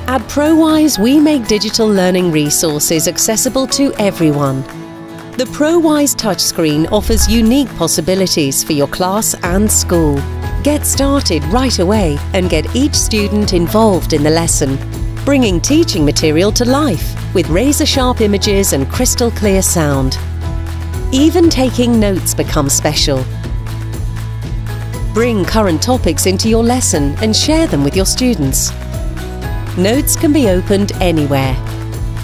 At Prowise, we make digital learning resources accessible to everyone. The Prowise Touchscreen offers unique possibilities for your class and school. Get started right away and get each student involved in the lesson, bringing teaching material to life with razor-sharp images and crystal clear sound. Even taking notes becomes special. Bring current topics into your lesson and share them with your students. Notes can be opened anywhere,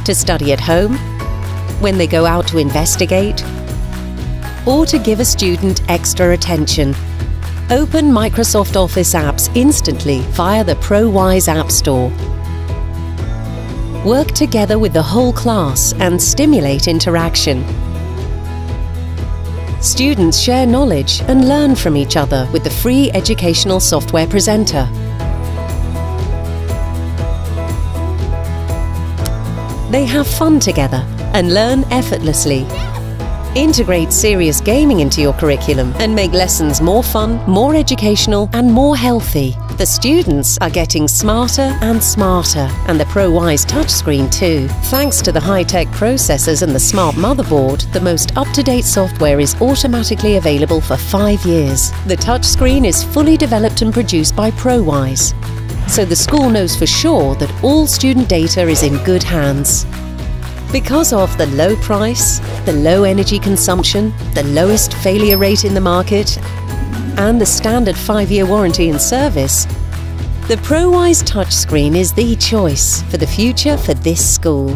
to study at home, when they go out to investigate, or to give a student extra attention. Open Microsoft Office apps instantly via the Prowise App Store. Work together with the whole class and stimulate interaction. Students share knowledge and learn from each other with the free educational software presenter. They have fun together and learn effortlessly. Integrate serious gaming into your curriculum and make lessons more fun, more educational and more healthy. The students are getting smarter and smarter, and the Prowise Touchscreen too. Thanks to the high-tech processors and the smart motherboard, the most up-to-date software is automatically available for 5 years. The touchscreen is fully developed and produced by Prowise, so the school knows for sure that all student data is in good hands. Because of the low price, the low energy consumption, the lowest failure rate in the market, and the standard 5-year warranty and service, the Prowise Touchscreen is the choice for the future for this school.